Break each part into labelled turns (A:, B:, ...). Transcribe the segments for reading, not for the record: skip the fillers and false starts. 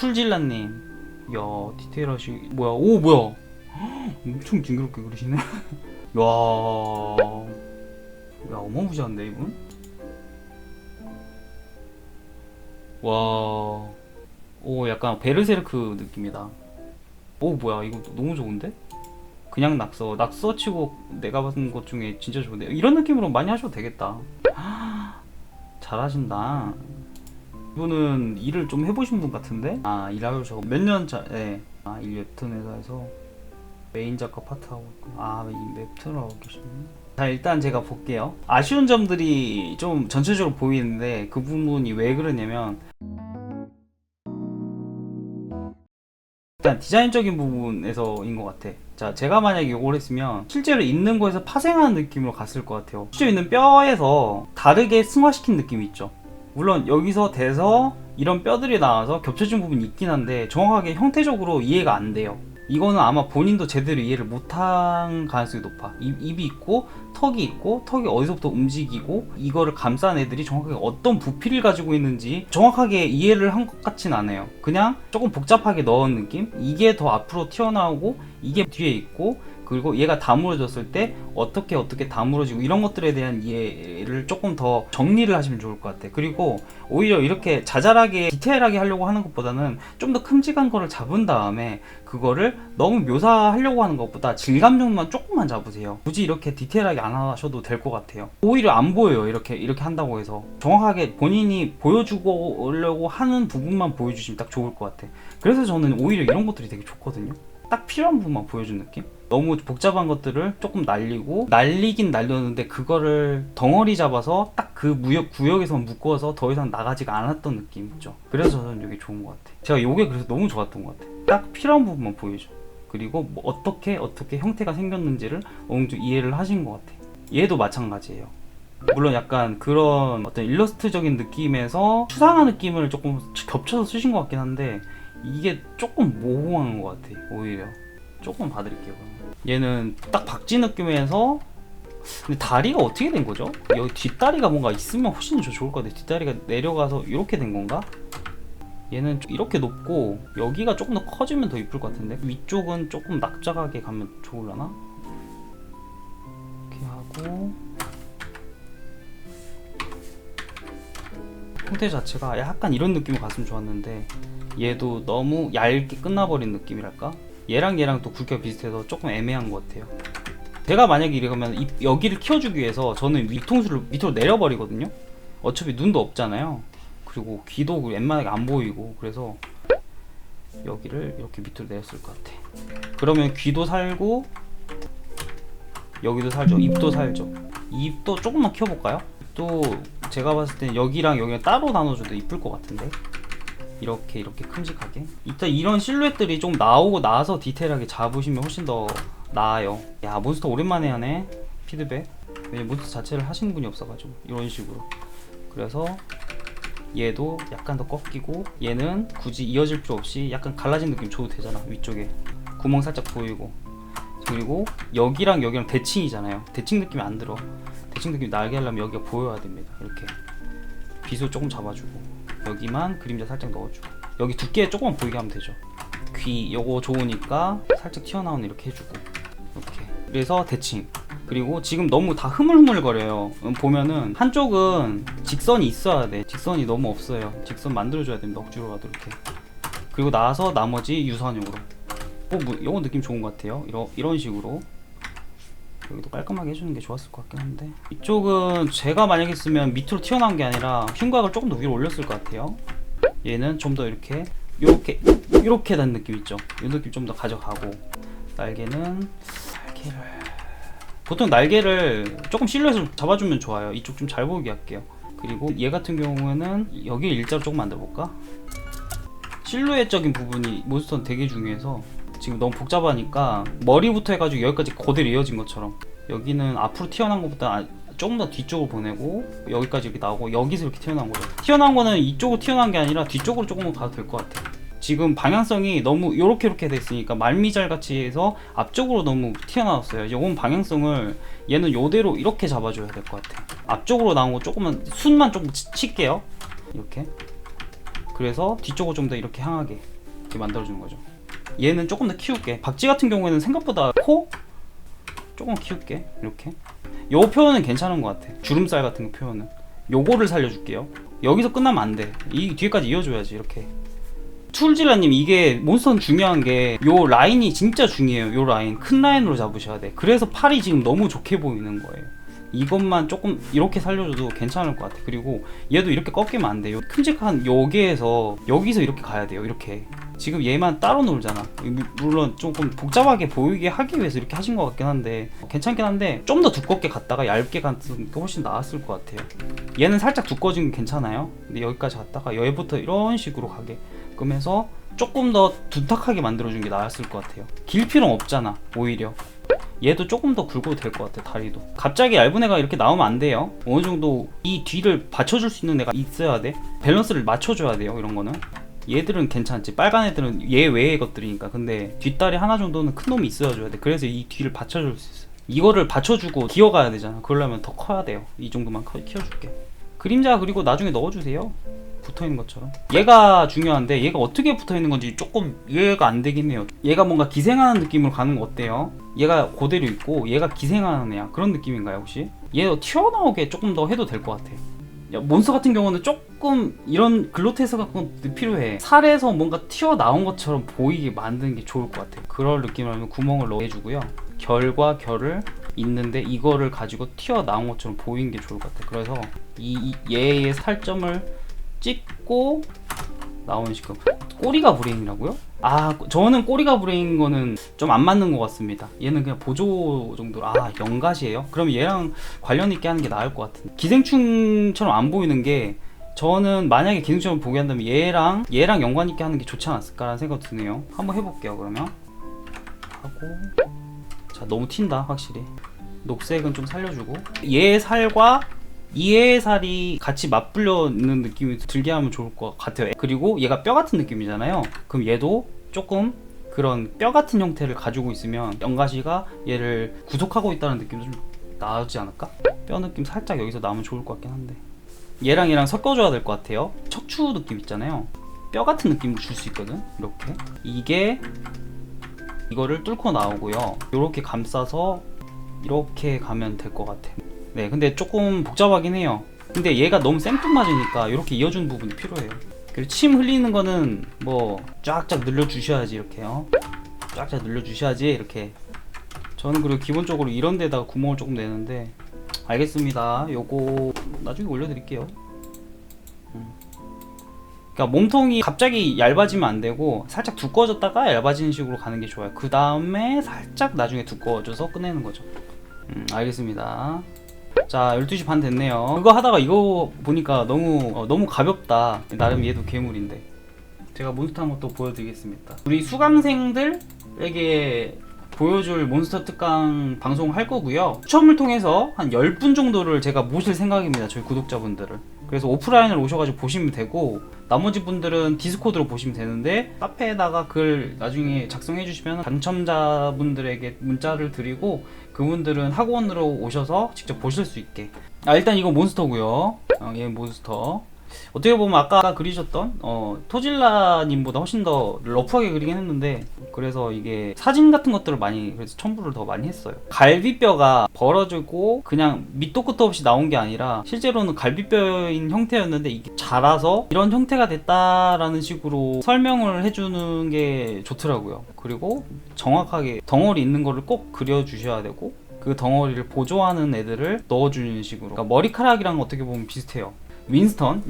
A: 쿨질라님, 야 디테일하시, 뭐야, 오 뭐야, 엄청 징그럽게 그리시네. 야, 야 어마무시한데 이분. 와, 오 약간 베르세르크 느낌이다. 오 뭐야, 이거 너무 좋은데? 그냥 낙서 치고 내가 봤던 것 중에 진짜 좋은데, 이런 느낌으로 많이 하셔도 되겠다. 잘하신다. 이분은 일을 좀 해보신 분 같은데? 아, 일하셔서 몇 년 전에, 아, 일 웹툰 회사에서 메인 작가 파트하고 있고, 아, 이 웹툰을 하고 계시네. 자, 일단 제가 볼게요. 아쉬운 점들이 좀 전체적으로 보이는데, 그 부분이 왜 그러냐면, 일단 디자인적인 부분에서인 것 같아. 자, 제가 만약에 이걸 했으면 실제로 있는 거에서 파생하는 느낌으로 갔을 것 같아요. 실제로 있는 뼈에서 다르게 승화시킨 느낌이 있죠. 물론 여기서 돼서 이런 뼈들이 나와서 겹쳐진 부분이 있긴 한데 정확하게 형태적으로 이해가 안 돼요. 이거는 아마 본인도 제대로 이해를 못한 가능성이 높아. 입이 있고 턱이 있고, 턱이 어디서부터 움직이고, 이거를 감싼 애들이 정확하게 어떤 부피를 가지고 있는지 정확하게 이해를 한 것 같진 않아요. 그냥 조금 복잡하게 넣은 느낌? 이게 더 앞으로 튀어나오고 이게 뒤에 있고, 그리고 얘가 다물어졌을 때 어떻게 다물어지고, 이런 것들에 대한 이해를 조금 더 정리를 하시면 좋을 것 같아. 그리고 오히려 이렇게 자잘하게 디테일하게 하려고 하는 것보다는 좀 더 큼직한 거를 잡은 다음에 그거를 너무 묘사하려고 하는 것보다 질감 정도만 조금만 잡으세요. 굳이 이렇게 디테일하게 안 하셔도 될 것 같아요. 오히려 안 보여요. 이렇게 한다고 해서 정확하게 본인이 보여주려고 하는 부분만 보여주시면 딱 좋을 것 같아. 그래서 저는 오히려 이런 것들이 되게 좋거든요. 딱 필요한 부분만 보여준 느낌? 너무 복잡한 것들을 조금 날리긴 날렸는데 그거를 덩어리 잡아서 딱 그 구역에서 묶어서 더 이상 나가지가 않았던 느낌 있죠. 그래서 저는 이게 좋은 것 같아. 제가 이게 그래서 너무 좋았던 것 같아. 딱 필요한 부분만 보여줘. 그리고 뭐 어떻게 형태가 생겼는지를 어느 정도 이해를 하신 것 같아. 얘도 마찬가지예요. 물론 약간 그런 어떤 일러스트적인 느낌에서 추상화 느낌을 조금 겹쳐서 쓰신 것 같긴 한데, 이게 조금 모호한 것 같아. 오히려 조금 봐드릴게요. 얘는 딱 박쥐 느낌에서, 근데 다리가 어떻게 된 거죠? 여기 뒷다리가 뭔가 있으면 훨씬 좋을 것 같아. 뒷다리가 내려가서 이렇게 된 건가? 얘는 이렇게 높고 여기가 조금 더 커지면 더 이쁠 것 같은데, 위쪽은 조금 납작하게 가면 좋으려나? 이렇게 하고 형태 자체가 약간 이런 느낌으로 갔으면 좋았는데, 얘도 너무 얇게 끝나버린 느낌이랄까? 얘랑 또 굵기가 비슷해서 조금 애매한 것 같아요. 제가 만약에 이러면 여기를 키워주기 위해서 저는 위통수를 밑으로 내려버리거든요. 어차피 눈도 없잖아요. 그리고 귀도 웬만하게 안 보이고, 그래서 여기를 이렇게 밑으로 내렸을 것 같아. 그러면 귀도 살고 여기도 살죠. 입도 살죠. 입도 조금만 키워볼까요? 또 제가 봤을 때 여기랑 여기가 따로 나눠줘도 이쁠 것 같은데, 이렇게 큼직하게. 일단 이런 실루엣들이 좀 나오고 나서 디테일하게 잡으시면 훨씬 더 나아요. 야, 몬스터 오랜만에 하네. 피드백. 왜냐면 몬스터 자체를 하시는 분이 없어가지고 이런 식으로. 그래서 얘도 약간 더 꺾이고, 얘는 굳이 이어질 필요 없이 약간 갈라진 느낌 줘도 되잖아. 위쪽에 구멍 살짝 보이고. 그리고 여기랑 대칭이잖아요. 대칭 느낌이 안 들어. 대칭 느낌이 나게 하려면 여기가 보여야 됩니다. 이렇게 비수 조금 잡아주고, 여기만 그림자 살짝 넣어주고, 여기 두께 조금만 보이게 하면 되죠. 귀 요거 좋으니까 살짝 튀어나오는 이렇게 해주고, 이렇게. 그래서 대칭. 그리고 지금 너무 다 흐물흐물거려요. 보면은 한쪽은 직선이 있어야 돼. 직선이 너무 없어요. 직선 만들어줘야 됩니다. 억지로 가도 이렇게. 그리고 나서 나머지 유선형으로. 요거 느낌 좋은 것 같아요. 이런 식으로 여기도 깔끔하게 해주는 게 좋았을 것 같긴 한데, 이쪽은 제가 만약에 했으면 밑으로 튀어나온 게 아니라 흉곽을 조금 더 위로 올렸을 것 같아요. 얘는 좀 더 이렇게 된 느낌 있죠. 이 느낌 좀 더 가져가고, 날개를 보통 날개를 조금 실루엣을 잡아주면 좋아요. 이쪽 좀 잘 보이게 할게요. 그리고 얘 같은 경우에는 여기 일자로 조금 만들어볼까? 실루엣적인 부분이 몬스터는 되게 중요해서, 지금 너무 복잡하니까 머리부터 해가지고 여기까지 그대로 이어진 것처럼, 여기는 앞으로 튀어나온 것보다 조금 더 뒤쪽으로 보내고, 여기까지 이렇게 나오고, 여기서 이렇게 튀어나온 거죠. 튀어나온 거는 이쪽으로 튀어나온 게 아니라 뒤쪽으로 조금 가도 될 것 같아요. 지금 방향성이 너무 이렇게 됐으니까 말미잘 같이 해서 앞쪽으로 너무 튀어나왔어요. 이건 방향성을 얘는 요대로 이렇게 잡아줘야 될 것 같아요. 앞쪽으로 나온 거 조금만, 순만 조금 칠게요. 이렇게 그래서 뒤쪽을 좀 더 이렇게 향하게 이렇게 만들어주는 거죠. 얘는 조금 더 키울게. 박쥐 같은 경우에는 생각보다 코 조금 키울게. 이렇게 요 표현은 괜찮은 것 같아. 주름살 같은 거 표현은 요거를 살려줄게요. 여기서 끝나면 안 돼. 이 뒤에까지 이어줘야지. 이렇게 툴지라님, 이게 몬스터는 중요한 게 요 라인이 진짜 중요해요. 요 라인 큰 라인으로 잡으셔야 돼. 그래서 팔이 지금 너무 좋게 보이는 거예요. 이것만 조금 이렇게 살려줘도 괜찮을 것 같아. 그리고 얘도 이렇게 꺾이면 안 돼요. 큼직한 여기에서 여기서 이렇게 가야 돼요. 이렇게 지금 얘만 따로 놀잖아. 물론 조금 복잡하게 보이게 하기 위해서 이렇게 하신 것 같긴 한데 괜찮긴 한데 좀 더 두껍게 갔다가 얇게 가는 게 훨씬 나았을 것 같아요. 얘는 살짝 두꺼워진 게 괜찮아요. 근데 여기까지 갔다가 얘부터 이런 식으로 가게 그러면서 조금 더 둔탁하게 만들어준 게 나았을 것 같아요. 길 필요는 없잖아. 오히려 얘도 조금 더 굵어도 될 것 같아. 다리도 갑자기 얇은 애가 이렇게 나오면 안 돼요. 어느 정도 이 뒤를 받쳐줄 수 있는 애가 있어야 돼. 밸런스를 맞춰줘야 돼요. 이런 거는 얘들은 괜찮지. 빨간 애들은 얘 외의 것들이니까. 근데 뒷다리 하나 정도는 큰 놈이 있어줘야 돼. 그래서 이 뒤를 받쳐줄 수 있어. 이거를 받쳐주고 기어가야 되잖아. 그러려면 더 커야 돼요. 이 정도만 키워줄게. 그림자 그리고 나중에 넣어주세요. 붙어있는 것처럼. 얘가 중요한데 얘가 어떻게 붙어있는 건지 조금 이해가 안 되긴 해요. 얘가 뭔가 기생하는 느낌으로 가는 거 어때요? 얘가 그대로 있고 얘가 기생하는 애야. 그런 느낌인가요 혹시? 얘도 튀어나오게 조금 더 해도 될 것 같아. 몬스터 같은 경우는 조금 이런 글로테스 같은 것도 필요해. 살에서 뭔가 튀어나온 것처럼 보이게 만드는 게 좋을 것 같아. 그럴 느낌이라면 구멍을 넣어주고요. 결과 결을 있는데 이거를 가지고 튀어나온 것처럼 보이는 게 좋을 것 같아. 그래서 얘의 살점을 찍고 나오는 식으로. 꼬리가 브레인이라고요? 아, 저는 꼬리가 브레인 거는 좀 안 맞는 것 같습니다. 얘는 그냥 보조 정도로. 아, 연갓이에요? 그럼 얘랑 관련 있게 하는 게 나을 것 같은데. 기생충처럼 안 보이는 게 저는 만약에 기생충을 보게 한다면 얘랑 연관 있게 하는 게 좋지 않았을까라는 생각 드네요. 한번 해볼게요. 그러면 하고, 자, 너무 튄다 확실히. 녹색은 좀 살려주고 얘 살과 이의 살이 같이 맞불려 있는 느낌이 들게 하면 좋을 것 같아요. 그리고 얘가 뼈 같은 느낌이잖아요. 그럼 얘도 조금 그런 뼈 같은 형태를 가지고 있으면 연가시가 얘를 구속하고 있다는 느낌도 좀 나오지 않을까? 뼈 느낌 살짝 여기서 나오면 좋을 것 같긴 한데 얘랑 섞어줘야 될 것 같아요. 척추 느낌 있잖아요. 뼈 같은 느낌을 줄 수 있거든. 이렇게 이게 이거를 뚫고 나오고요. 이렇게 감싸서 이렇게 가면 될 것 같아. 네, 근데 조금 복잡하긴 해요. 근데 얘가 너무 생뚱맞으니까 이렇게 이어주는 부분이 필요해요. 그리고 침 흘리는 거는 뭐 쫙쫙 늘려주셔야지. 이렇게요. 쫙쫙 늘려주셔야지. 이렇게. 저는 그리고 기본적으로 이런 데다가 구멍을 조금 내는데. 알겠습니다. 요거 나중에 올려드릴게요. 그러니까 몸통이 갑자기 얇아지면 안 되고 살짝 두꺼워졌다가 얇아지는 식으로 가는 게 좋아요. 그 다음에 살짝 나중에 두꺼워져서 끝내는 거죠. 알겠습니다. 자, 12시 반 됐네요. 그거 하다가 이거 보니까 너무 가볍다. 나름 얘도 괴물인데 제가 몬스터 한번 또 보여드리겠습니다. 우리 수강생들에게 보여줄 몬스터 특강 방송할 거고요. 추첨을 통해서 한 10분 정도를 제가 모실 생각입니다. 저희 구독자분들을. 그래서 오프라인을 오셔가지고 보시면 되고 나머지 분들은 디스코드로 보시면 되는데 카페에다가 글 나중에 작성해 주시면 당첨자분들에게 문자를 드리고 그분들은 학원으로 오셔서 직접 보실 수 있게. 일단 이거 몬스터고요. 얘 몬스터. 어떻게 보면 아까 그리셨던 토질라님보다 훨씬 더 러프하게 그리긴 했는데 그래서 이게 사진 같은 것들을 많이 그래서 첨부를 더 많이 했어요. 갈비뼈가 벌어지고 그냥 밑도 끝도 없이 나온 게 아니라 실제로는 갈비뼈인 형태였는데 이게 자라서 이런 형태가 됐다라는 식으로 설명을 해주는 게 좋더라고요. 그리고 정확하게 덩어리 있는 거를 꼭 그려주셔야 되고 그 덩어리를 보조하는 애들을 넣어주는 식으로. 그러니까 머리카락이랑 어떻게 보면 비슷해요. 윈스턴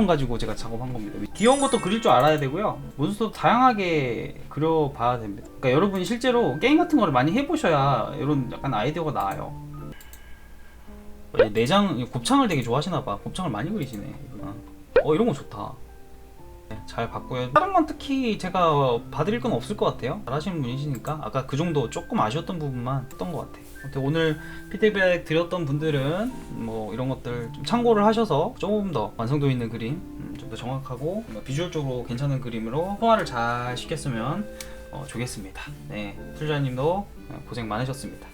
A: 가지고 제가 작업한 겁니다. 귀여운 것도 그릴 줄 알아야 되고요. 몬스터도 다양하게 그려봐야 됩니다. 그러니까 여러분이 실제로 게임 같은 거를 많이 해보셔야 이런 약간 아이디어가 나와요. 내장, 곱창을 되게 좋아하시나봐. 곱창을 많이 그리시네. 이런 거 좋다. 잘 봤고요. 다른 건 특히 제가 봐드릴 건 없을 것 같아요. 잘하시는 분이시니까 아까 그 정도 조금 아쉬웠던 부분만 했던 것 같아요. 오늘 피드백 드렸던 분들은 뭐 이런 것들 좀 참고를 하셔서 조금 더 완성도 있는 그림, 좀 더 정확하고 비주얼적으로 괜찮은 그림으로 소화를 잘 시켰으면 좋겠습니다. 네, 출자님도 고생 많으셨습니다.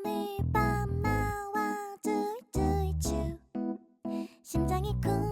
B: 오늘 밤 나와 둘にく